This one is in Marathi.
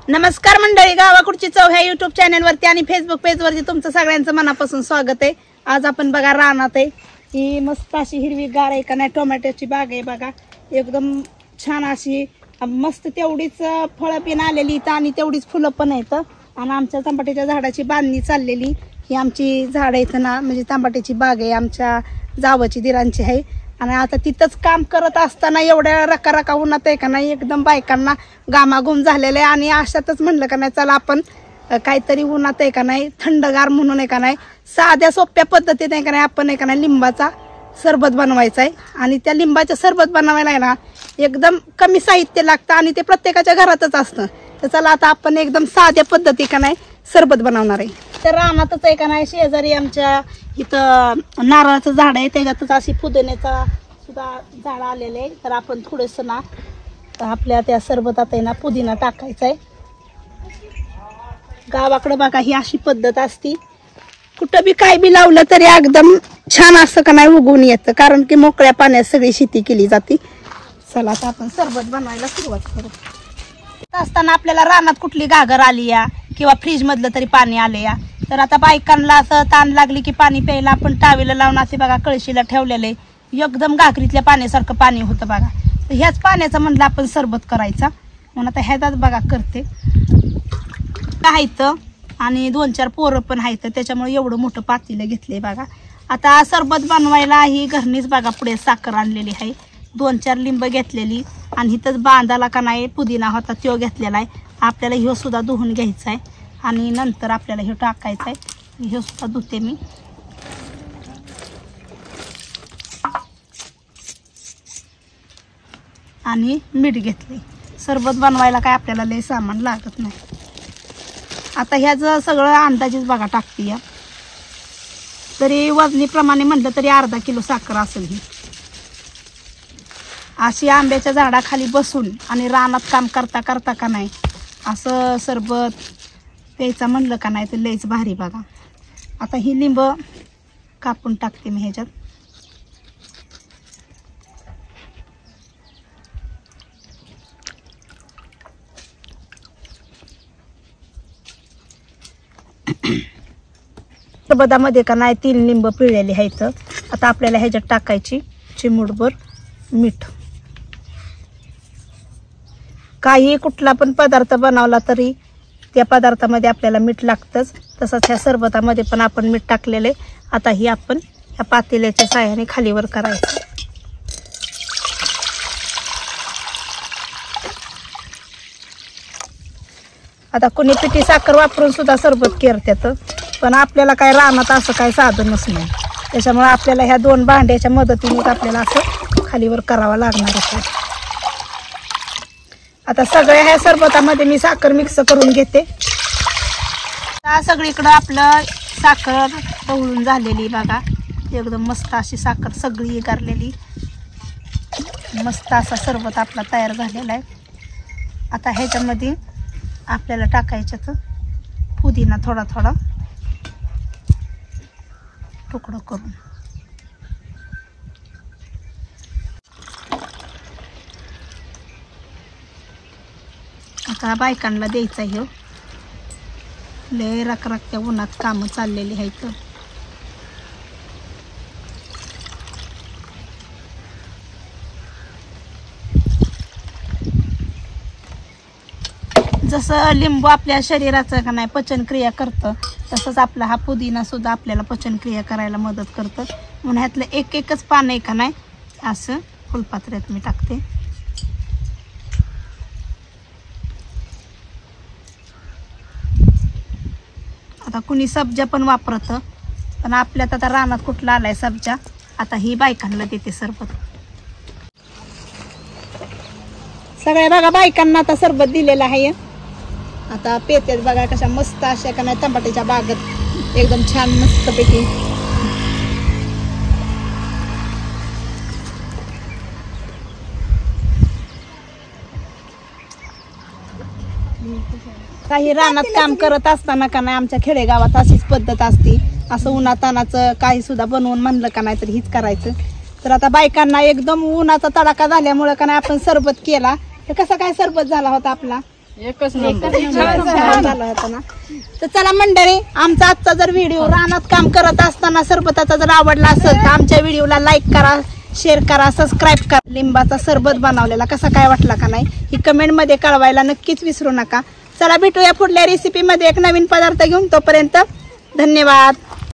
नमस्कार मंडळी, गावाकडची चव ह्या युट्यूब चॅनलवरती आणि फेसबुक पेजवरती तुमचं सगळ्यांचं मनापासून स्वागत आहे। आज आपण बघा रानात आहे, ही मस्त अशी हिरवीगार आहे का नाही टोमॅटोची बाग आहे बघा, एकदम छान अशी मस्त तेवढीच फळं पण आलेली इथं आणि तेवढीच फुलं पण आहेत। आणि आमच्या तंबाट्याच्या झाडाची बांधणी चाललेली, ही आमची झाड आहेत ना, म्हणजे तंबाट्याची बाग आहे आमच्या जावची दिरांची आहे। आणि आता तिथंच काम करत असताना एवढ्या रका उन्हात आहे का नाही एकदम बायकांना घामाघूम झालेलं आहे। आणि अशातच म्हणलं का नाही चला आपण काहीतरी उन्हात आहे का नाही थंडगार म्हणून आहे का नाही साध्या सोप्या पद्धतीने आहे का नाही आपण आहे का नाही लिंबाचा सरबत बनवायचा आहे। आणि त्या लिंबाचं सरबत बनवायला आहे ना एकदम कमी साहित्य लागतं आणि ते प्रत्येकाच्या घरातच असतं। तर चला आता आपण एकदम साध्या पद्धती का नाही सरबत बनवणार आहे। तर रानातच आहे का नाही शेजारी आमच्या इथं नारळाचं झाड आहे, त्याच्यातच अशी पुदिन्याचा सुद्धा झाड आलेलं आहे। तर आपण थोडंसं ना आपल्या त्या सरबतात आहे ना पुदिना टाकायचा आहे। गावाकडे बघा ही अशी पद्धत असती, कुठं बी काय बी लावलं तरी एकदम छान असं का नाही उगवून येतं, कारण की मोकळ्या पाण्यात सगळी शेती केली जाते। चला आता आपण सरबत बनवायला सुरुवात करू। असताना आपल्याला रानात कुठली घागर आली या किंवा फ्रीज मधलं तरी पाणी आले या, तर आता बायकांना असं ताण लागली की पाणी प्यायला आपण टावेला लावून असे बघा कळशीला ठेवलेले एकदम घागरीतल्या पाण्यासारखं पाणी होतं बघा। तर ह्याच पाण्याचं म्हणलं आपण सरबत करायचा, म्हणून आता ह्याचाच बघा करते आहेत आणि 2-4 पोरं पण आहेत, त्याच्यामुळे एवढं मोठं पातेलं घेतलंय बघा। आता सरबत बनवायला ही घरणीच बघा पुढे साखर आणलेली आहे, 2-4 लिंब घेतलेली आणि इथंच बांधाला का नाही पुदिना होता तो घेतलेला आहे। आपल्याला ह्यो सुद्धा धुवून घ्यायचा आहे आणि नंतर आपल्याला हे टाकायचं आहे, हे सुद्धा धुते मी। आणि मीठ घेतले, सरबत बनवायला काय आपल्याला लय सामान लागत नाही। आता ह्याचं सगळं अंदाजेच बघा टाकते या, तरी वजनीप्रमाणे म्हटलं तरी अर्धा किलो साखर असेल ही। अशी आंब्याच्या झाडाखाली बसून आणि रानात काम करता करता का नाही असं सरबत प्यायचं म्हणलं का नाही तर लयच भारी बघा। आता ही लिंब कापून टाकते मी ह्याच्यात। सरबतामध्ये का नाही 3 लिंब पिळलेले आहेत। आता आपल्याला ह्याच्यात टाकायची चिमूटभर मीठ। काही कुठला पण पदार्थ बनवला तरी त्या पदार्थामध्ये आपल्याला मीठ लागतंच, तसंच ह्या सरबतामध्ये पण आपण मीठ टाकलेले। आता ही आपण ह्या पातेल्याच्या साह्याने खालीवर करायचं। आता कोणी पिठी साखर वापरून सुद्धा सरबत करतात, पण आपल्याला काय रानात असं काय साधनच नाही, त्याच्यामुळे आपल्याला ह्या 2 भांड्याच्या मदतीने आपल्याला असं खालीवर करावं लागणार आहे। आता सगळ्या ह्या सरबतामध्ये मी साखर मिक्स करून घेते। सगळीकडं आपलं साखर ढवळून झालेली बघा, एकदम मस्त अशी साखर सगळी गारलेली, मस्त असा सरबत आपला तयार झालेला आहे। आता ह्याच्यामध्ये आपल्याला टाकायचं पुदिना थोडा थोडा तुकडं करून। आता बायकांना द्यायचा ह्यो, लय रखरखत्या उन्हात कामं चाललेली आहेत। जसं लिंबू आपल्या शरीराचं का नाही पचनक्रिया करतं, तसंच आपला हा पुदिना सुद्धा आपल्याला पचनक्रिया करायला मदत करतं, म्हणून ह्यातलं एकच पान आहे का नाही असं फुलपात्र्यात मी टाकते। आता कुणी सब्जा पण वापरतं, पण आपल्यात आता रानात कुठला आलाय सब्जा। आता ही बायकांना देते सरबत। सगळ्या बघा बायकांना आता सरबत दिलेलं आहे। आता पेत्यात बघा कशा मस्त अशा का नाही तंबाट्याच्या बागेत एकदम छान मस्त पैकी काही रानात काम करत असताना का नाही आमच्या खेडेगावात अशीच पद्धत असते, असं उन्हातानाचं काही सुद्धा बनवून म्हणलं का नाही तर हीच करायचं। तर आता बायकांना एकदम उन्हाचा तडाखा झाल्यामुळे का नाही आपण सरबत केला, तर कसा काय सरबत झाला होता आपला एकच नंबर छान झाला होता ना. तर चला मंडळी, आमचा आजचा जर व्हिडिओ रानात काम करत असताना सरबताचा जर आवडला असेल तर आमच्या व्हिडिओला लाईक करा, शेअर करा, सबस्क्राईब करा. लिंबाचा सरबत बनवलेला कसा काय वाटला का नाही ही कमेंट मध्ये कळवायला नक्कीच विसरू नका. चला भेटूया पुढल्या रेसिपी मध्ये एक नवीन पदार्थ घेऊन. तोपर्यंत धन्यवाद.